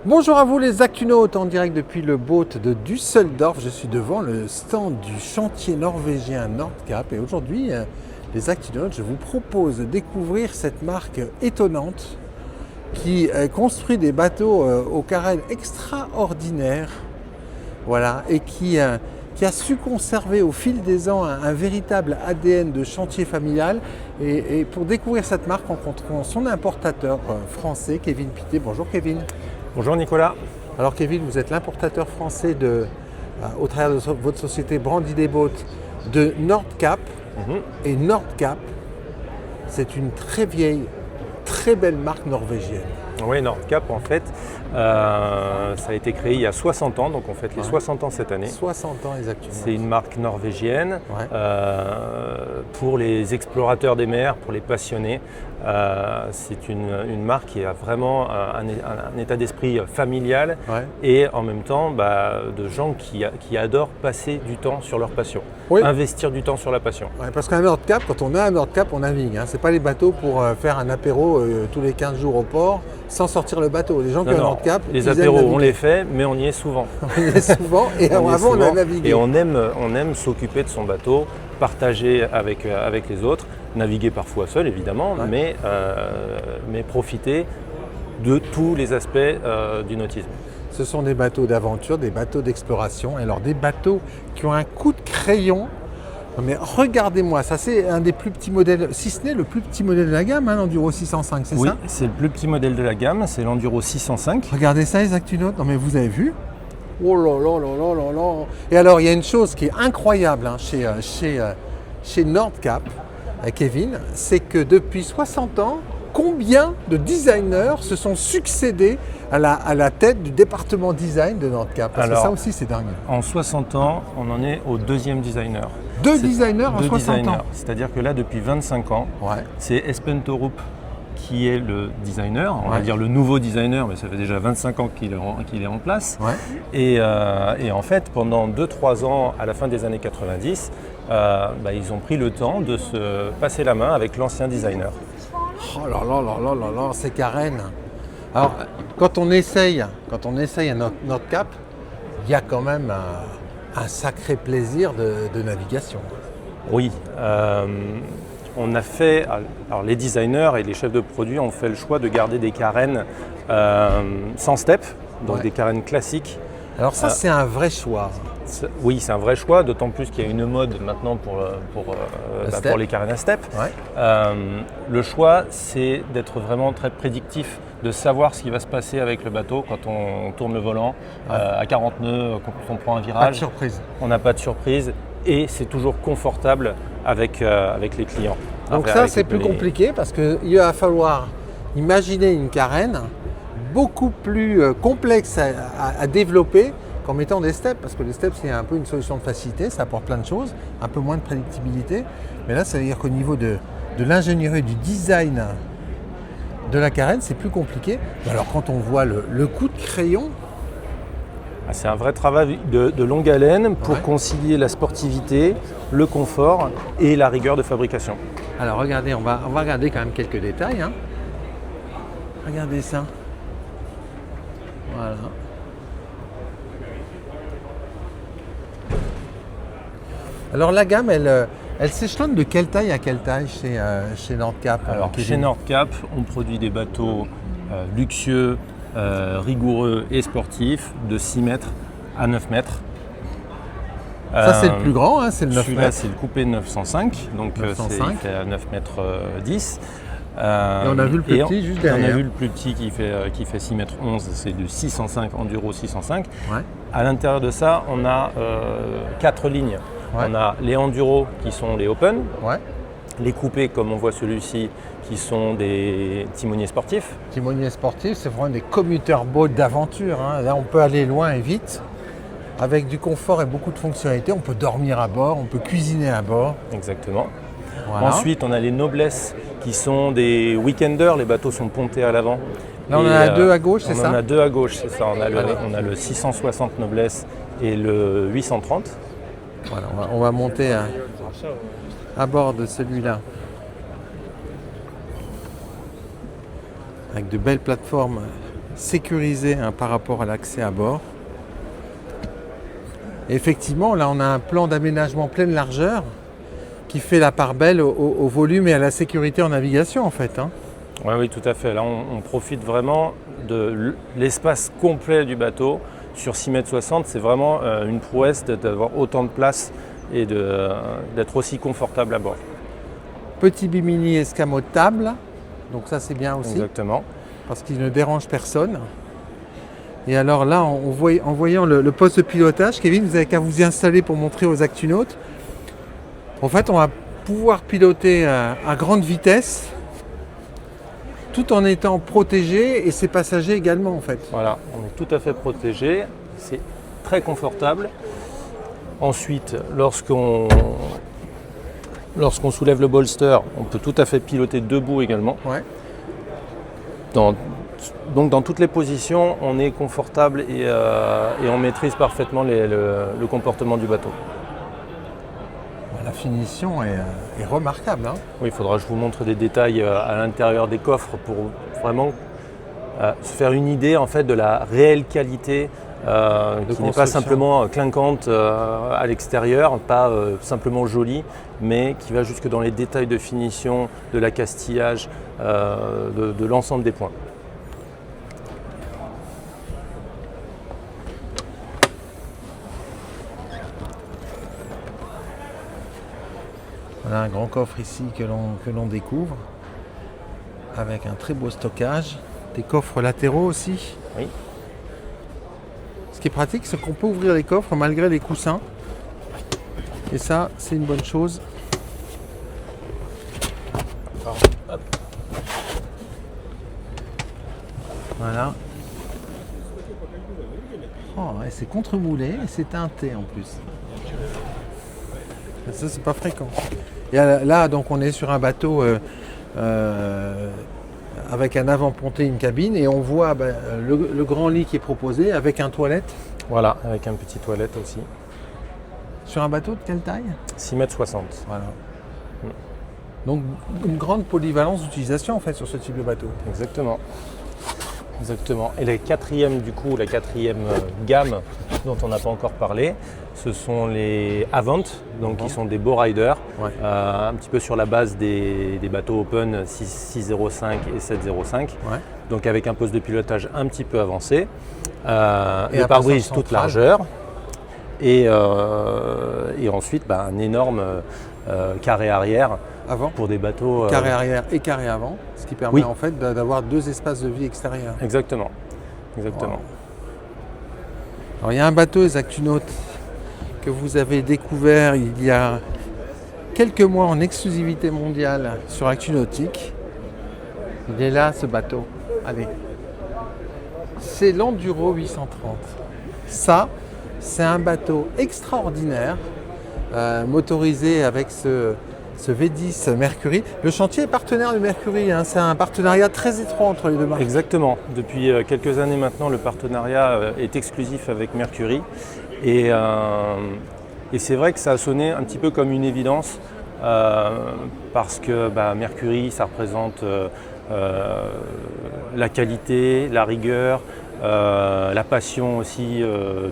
Bonjour à vous les Actunautes, en direct depuis le boat de Düsseldorf. Je suis devant le stand du chantier norvégien Nordkapp et aujourd'hui, les Actunautes, je vous propose de découvrir cette marque étonnante qui construit des bateaux aux carènes extraordinaires, voilà, et qui a su conserver au fil des ans un véritable ADN de chantier familial. Et pour découvrir cette marque, rencontrons son importateur français, Kevin Pittet. Bonjour Kevin. Bonjour Nicolas. Alors Kevin, vous êtes l'importateur français au travers de votre société Brandy des Boats de Nordkapp. Et Nordkapp, c'est une très vieille, très belle marque norvégienne. Oui, Nordkapp en fait, ça a été créé il y a 60 ans, donc on fête les 60 ans cette année. 60 ans exactement. C'est une marque norvégienne pour les explorateurs des mers, pour les passionnés. C'est une marque qui a vraiment un état d'esprit familial et en même temps de gens qui adorent passer du temps sur leur passion, investir du temps sur la passion. Ouais, parce qu'un Nordkapp, quand on a un Nordkapp, on navigue. Ce n'est pas les bateaux pour faire un apéro tous les 15 jours au port sans sortir le bateau. Les gens qui ont un Nordkapp, les apéros on les fait, mais on y est souvent. On y est souvent et avant on a navigué. Et on aime s'occuper de son bateau, partager avec les autres, naviguer parfois seul évidemment, mais profiter de tous les aspects du nautisme. Ce sont des bateaux d'aventure, des bateaux d'exploration, et alors des bateaux qui ont un coup de crayon. Mais regardez-moi, ça c'est un des plus petits modèles, si ce n'est le plus petit modèle de la gamme, l'Enduro 605, c'est ça? Oui, c'est le plus petit modèle de la gamme, c'est l'Enduro 605. Regardez ça les Actunautes, non mais vous avez vu? Oh là là là là là là. Et alors il y a une chose qui est incroyable chez Nordkapp, Kevin, c'est que depuis 60 ans, combien de designers se sont succédés à la tête du département design de Nordkapp? Parce que ça aussi c'est dingue. En 60 ans, on en est au deuxième designer. Deux designers en 60 ans. C'est-à-dire que là, depuis 25 ans, c'est Espen Torup qui est le designer, on va dire le nouveau designer, mais ça fait déjà 25 ans qu'il est en place. Et en fait, pendant 2-3 ans, à la fin des années 90, ils ont pris le temps de se passer la main avec l'ancien designer. Oh là là là là là là, ces carènes. Alors, quand on essaye un Nordkapp, il y a quand même un sacré plaisir de navigation. Oui, on a fait, alors les designers et les chefs de produit ont fait le choix de garder des carènes sans step, donc des carènes classiques. Alors ça c'est un vrai choix. Oui, c'est un vrai choix, d'autant plus qu'il y a une mode maintenant pour les carènes à step. Le choix, c'est d'être vraiment très prédictif, de savoir ce qui va se passer avec le bateau quand on tourne le volant à 40 nœuds, quand on prend un virage. Pas de surprise. On n'a pas de surprise et c'est toujours confortable avec les clients. Donc ça, c'est plus compliqué parce qu'il va falloir imaginer une carène beaucoup plus complexe à développer qu'en mettant des steps, parce que les steps c'est un peu une solution de facilité, ça apporte plein de choses, un peu moins de prédictibilité, mais là ça veut dire qu'au niveau de l'ingénierie, du design de la carène, c'est plus compliqué. Alors quand on voit le coup de crayon, c'est un vrai travail de longue haleine pour concilier la sportivité, le confort et la rigueur de fabrication. Alors regardez, on va regarder quand même quelques détails. Regardez ça. Voilà. Alors la gamme, elle s'échelonne de quelle taille à quelle taille chez Nordkapp? Alors chez Nordkapp, on produit des bateaux luxueux, rigoureux et sportifs de 6 mètres à 9 mètres. Ça c'est le plus grand, c'est le 9 celui-là, mètres. c'est le coupé 905, donc 905. il fait à 9 mètres 10. Et on a vu le plus petit juste derrière. On a vu le plus petit qui fait 6 mètres 11, c'est du 605, Enduro 605. À l'intérieur de ça, on a 4 lignes. On a les Enduro qui sont les Open, les coupés comme on voit celui-ci qui sont des timoniers sportifs. Timoniers sportifs, c'est vraiment des commuteurs boats d'aventure. Là, on peut aller loin et vite, avec du confort et beaucoup de fonctionnalités. On peut dormir à bord, on peut cuisiner à bord. Exactement. Voilà. Ensuite, on a les Noblesse qui sont des weekenders. Les bateaux sont pontés à l'avant. Là, on en a deux à gauche, c'est ça? On en a deux à gauche, c'est ça. On a le 660 Noblesse et le 830. Voilà, on va monter à bord de celui-là. avec de belles plateformes sécurisé par rapport à l'accès à bord. Et effectivement, là on a un plan d'aménagement pleine largeur qui fait la part belle au volume et à la sécurité en navigation en fait. Ouais, oui, tout à fait. Là, on profite vraiment de l'espace complet du bateau. Sur 6,60 m, c'est vraiment une prouesse d'avoir autant de place et d'être aussi confortable à bord. Petit bimini escamote table, donc ça c'est bien aussi. Exactement. Parce qu'il ne dérange personne. Et alors là, en voyant le poste de pilotage, Kevin, vous n'avez qu'à vous y installer pour montrer aux actunautes. En fait, on va pouvoir piloter à grande vitesse tout en étant protégé et ses passagers également en fait. Voilà, on est tout à fait protégé, c'est très confortable. Ensuite, lorsqu'on soulève le bolster, on peut tout à fait piloter debout également. Ouais. Donc dans toutes les positions, on est confortable et on maîtrise parfaitement le comportement du bateau. La finition est remarquable. Oui, il faudra que je vous montre des détails à l'intérieur des coffres pour vraiment se faire une idée en fait, de la réelle qualité qui n'est pas simplement clinquante à l'extérieur, pas simplement jolie, mais qui va jusque dans les détails de finition, de l'accastillage, de l'ensemble des points. Voilà un grand coffre ici que l'on découvre avec un très beau stockage, des coffres latéraux aussi. Oui. Ce qui est pratique, c'est qu'on peut ouvrir les coffres malgré les coussins. Et ça, c'est une bonne chose. Voilà. Oh, et c'est contre-moulé et c'est teinté en plus. Ça, c'est pas fréquent. Et là, donc, on est sur un bateau avec un avant-ponté, une cabine, et on voit le grand lit qui est proposé avec un toilette. Voilà, avec un petit toilette aussi. Sur un bateau de quelle taille ? 6,60 m. Voilà. Donc une grande polyvalence d'utilisation en fait sur ce type de bateau. Exactement. Exactement. Et la quatrième gamme dont on n'a pas encore parlé, ce sont les Avant, donc qui sont des bow riders, ouais. Un petit peu sur la base des bateaux open 605 et 705, ouais. Donc avec un poste de pilotage un petit peu avancé, le pare-brise toute largeur, et ensuite un énorme carré arrière avant. Pour des bateaux. Carré arrière et carré avant, ce qui permet en fait d'avoir deux espaces de vie extérieurs. Exactement. Exactement. Wow. Alors il y a un bateau, les Actunautes, que vous avez découvert il y a quelques mois en exclusivité mondiale sur Actunautique. Il est là ce bateau. Allez. C'est l'Enduro 830. Ça, c'est un bateau extraordinaire, motorisé avec ce V10 Mercury. Le chantier est partenaire de Mercury, hein. C'est un partenariat très étroit entre les deux marques. Exactement. Depuis quelques années maintenant, le partenariat est exclusif avec Mercury. Et c'est vrai que ça a sonné un petit peu comme une évidence parce que Mercury, ça représente la qualité, la rigueur, la passion aussi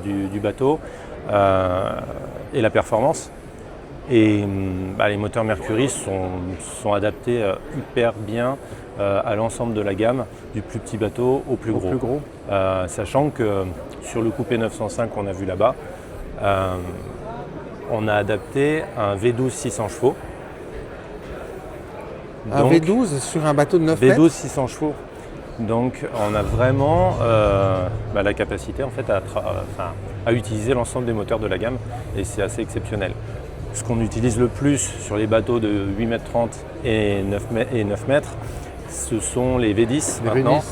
du bateau et la performance. Et les moteurs Mercury sont adaptés hyper bien à l'ensemble de la gamme, du plus petit bateau au plus gros. Sachant que sur le coupé 905 qu'on a vu là-bas, on a adapté un V12 600 chevaux. Un V12 sur un bateau de 9 mètres ? V12 600 chevaux. Donc on a vraiment la capacité en fait à utiliser l'ensemble des moteurs de la gamme et c'est assez exceptionnel. Ce qu'on utilise le plus sur les bateaux de 8,30 m et 9 mètres, ce sont les V10 maintenant,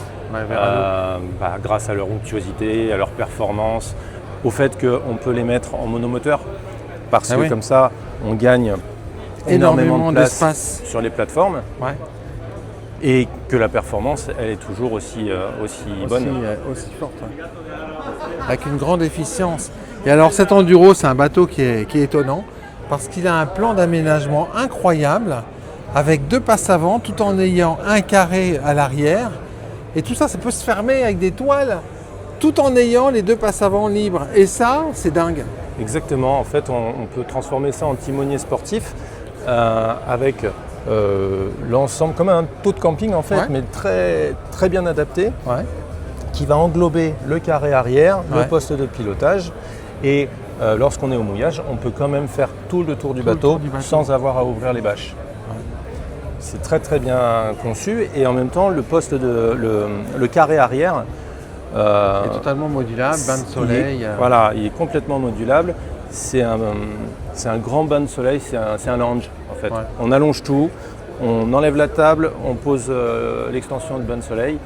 grâce à leur onctuosité, à leur performance, au fait qu'on peut les mettre en monomoteur, parce que comme ça, on gagne énormément de place sur les plateformes, et que la performance, elle est toujours aussi bonne. Aussi forte, avec une grande efficience. Et alors cet Enduro, c'est un bateau qui est étonnant, parce qu'il a un plan d'aménagement incroyable, avec deux passes avant, tout en ayant un carré à l'arrière, Et tout ça, ça peut se fermer avec des toiles, tout en ayant les deux passes avant libres. Et ça, c'est dingue. Exactement, en fait on peut transformer ça en timonier sportif avec l'ensemble, comme un pot de camping en fait, mais très, très bien adapté, qui va englober le carré arrière, le poste de pilotage et lorsqu'on est au mouillage, on peut quand même faire tout le tour du bateau sans avoir à ouvrir les bâches. C'est très très bien conçu et en même temps le poste le carré arrière est totalement modulable, bain de soleil. Voilà, il est complètement modulable. C'est un grand bain de soleil, c'est un lounge en fait. On allonge tout, on enlève la table, on pose l'extension de bain de soleil.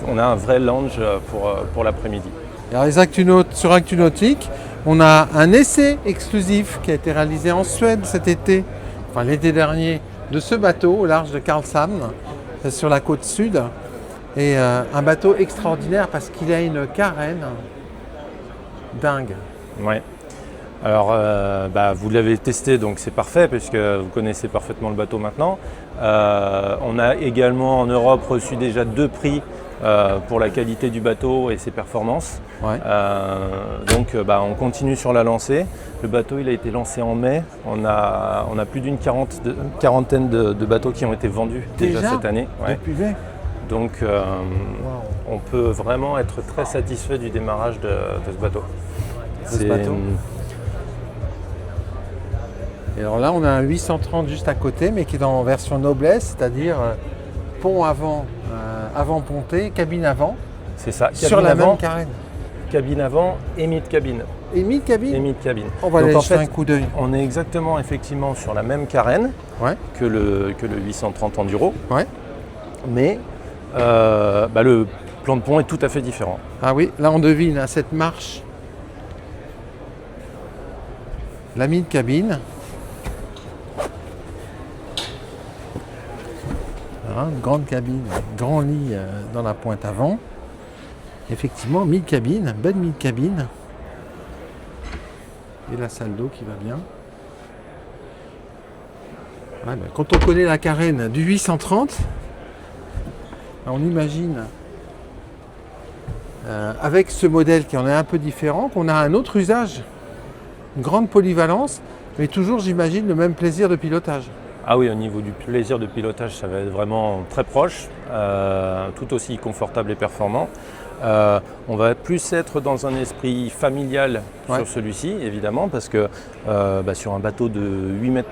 On a un vrai lounge pour l'après-midi. Alors sur Actunautique, on a un essai exclusif qui a été réalisé en Suède cet été, enfin l'été dernier, de ce bateau au large de Karlshamn, sur la côte sud. Et un bateau extraordinaire parce qu'il a une carène dingue. Ouais. Alors, vous l'avez testé, donc c'est parfait puisque vous connaissez parfaitement le bateau maintenant. On a également en Europe reçu déjà 2 prix pour la qualité du bateau et ses performances. Donc, on continue sur la lancée. Le bateau, il a été lancé en mai. On a plus d'une quarantaine de bateaux qui ont été vendus déjà cette année. Depuis mai. Donc, on peut vraiment être très satisfait du démarrage de ce bateau. Et alors là, on a un 830 juste à côté, mais qui est en version noblesse, c'est-à-dire pont avant, avant-ponté, cabine avant. C'est ça, sur la même carène. Cabine avant et mid-cabine. Et mid-cabine ? Et mid-cabine. On va aller jeter un coup d'œil. On est exactement effectivement sur la même carène que le 830 Enduro. Mais le plan de pont est tout à fait différent. Ah oui, là on devine à cette marche la mid-cabine. Voilà, une grande cabine, grand lit dans la pointe avant. Effectivement, mid-cabine, belle mid-cabine. Et la salle d'eau qui va bien. Quand on connaît la carène du 830, on imagine, avec ce modèle qui en est un peu différent, qu'on a un autre usage, une grande polyvalence, mais toujours, j'imagine, le même plaisir de pilotage. Ah oui, au niveau du plaisir de pilotage, ça va être vraiment très proche, tout aussi confortable et performant. On va plus être dans un esprit familial sur celui-ci, évidemment, parce que sur un bateau de 8,30 m,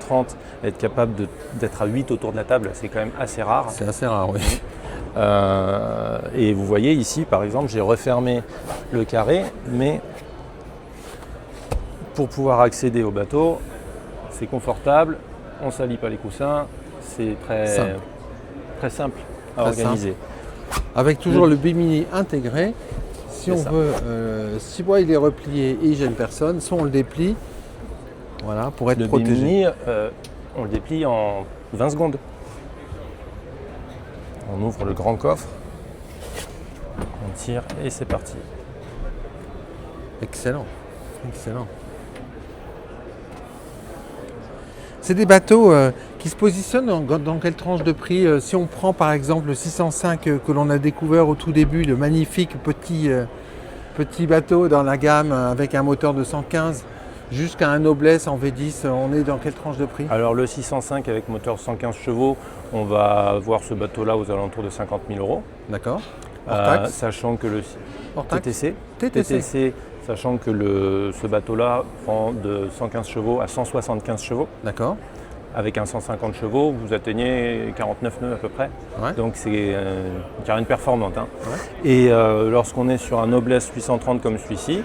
être capable d'être à 8 autour de la table, c'est quand même assez rare. C'est assez rare, oui. Et vous voyez ici, par exemple, j'ai refermé le carré, mais pour pouvoir accéder au bateau, c'est confortable, on ne salit pas les coussins, c'est très simple à organiser. Avec toujours le bimini intégré, si on veut, si il est replié et il gêne personne, soit on le déplie, voilà, pour être protégé. Le bimini, on le déplie en 20 secondes. On ouvre le grand coffre, on tire et c'est parti. Excellent, excellent. C'est des bateaux qui se positionnent dans quelle tranche de prix? Si on prend par exemple le 605 que l'on a découvert au tout début, le magnifique petit bateau dans la gamme avec un moteur de 115, jusqu'à un Noblesse en V10, on est dans quelle tranche de prix? Alors le 605 avec moteur 115 chevaux, on va voir ce bateau-là aux alentours de 50 000 €. D'accord. Hors taxe. Sachant que le TTC, sachant que ce bateau-là prend de 115 chevaux à 175 chevaux. D'accord. Avec un 150 chevaux, vous atteignez 49 nœuds à peu près. Donc c'est une carène performante. Et lorsqu'on est sur un Noblesse 830 comme celui-ci,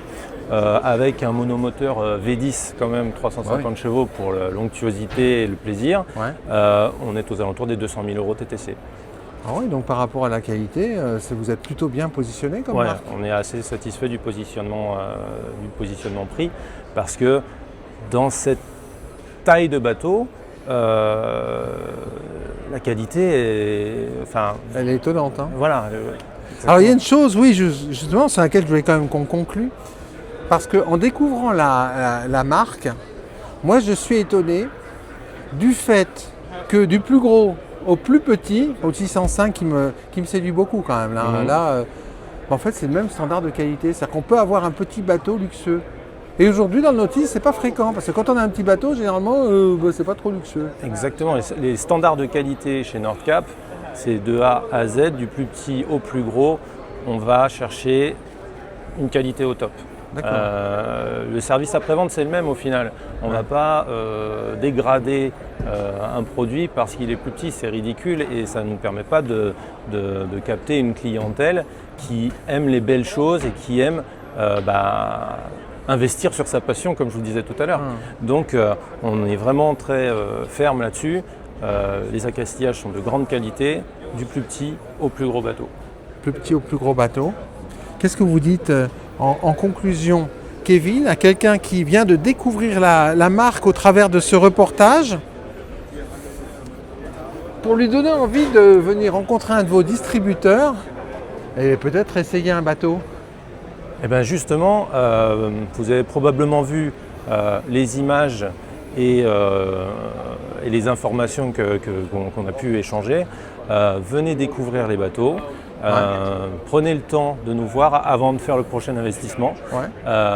avec un monomoteur V10 quand même 350 chevaux pour l'onctuosité et le plaisir, on est aux alentours des 200 000 € TTC. Ah oui, donc par rapport à la qualité, vous êtes plutôt bien positionné comme marque. On est assez satisfait du positionnement prix parce que dans cette taille de bateau, la qualité elle est étonnante. Voilà. Alors il y a une chose, justement, sur laquelle je voulais quand même qu'on conclue. Parce qu'en découvrant la marque, moi je suis étonné du fait que du plus gros au plus petit, au 605 qui me séduit beaucoup quand même. Là, en fait, c'est le même standard de qualité. C'est-à-dire qu'on peut avoir un petit bateau luxueux. Et aujourd'hui, dans le nautisme, c'est pas fréquent. Parce que quand on a un petit bateau, généralement, c'est pas trop luxueux. Exactement. Les standards de qualité chez Nordcap, c'est de A à Z, du plus petit au plus gros. On va chercher une qualité au top. Le service après-vente, c'est le même au final. On ne va pas dégrader un produit parce qu'il est plus petit, c'est ridicule et ça ne nous permet pas de capter une clientèle qui aime les belles choses et qui aime investir sur sa passion, comme je vous le disais tout à l'heure. Donc on est vraiment très ferme là-dessus. Les accostillages sont de grande qualité, du plus petit au plus gros bateau. Plus petit au plus gros bateau. Qu'est-ce que vous dites en conclusion, Kevin, à quelqu'un qui vient de découvrir la marque au travers de ce reportage, pour lui donner envie de venir rencontrer un de vos distributeurs et peut-être essayer un bateau? Eh bien justement, vous avez probablement vu les images et les informations qu'on a pu échanger. Venez découvrir les bateaux. Prenez le temps de nous voir avant de faire le prochain investissement.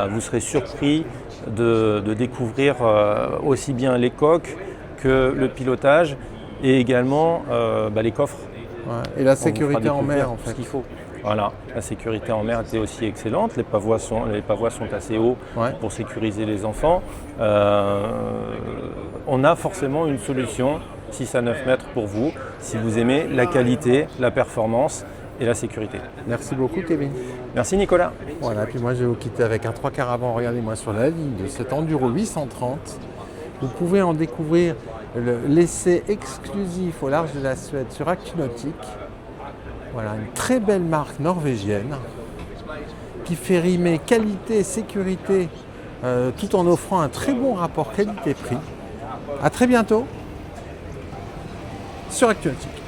Vous serez surpris de découvrir aussi bien les coques que le pilotage et également les coffres. Et la sécurité en mer en fait. Ce qu'il faut. Voilà, la sécurité en mer était aussi excellente, les pavois sont assez hauts pour sécuriser les enfants. On a forcément une solution 6 à 9 mètres pour vous, si vous aimez la qualité, la performance et la sécurité. Merci beaucoup Kevin. Merci Nicolas. Voilà, puis moi je vais vous quitter avec un 3/4 avant, regardez-moi sur la ligne de cet Enduro 830. Vous pouvez en découvrir l'essai exclusif au large de la Suède sur ActuNautique. Voilà, une très belle marque norvégienne qui fait rimer qualité et sécurité tout en offrant un très bon rapport qualité-prix. À très bientôt sur ActuNautique.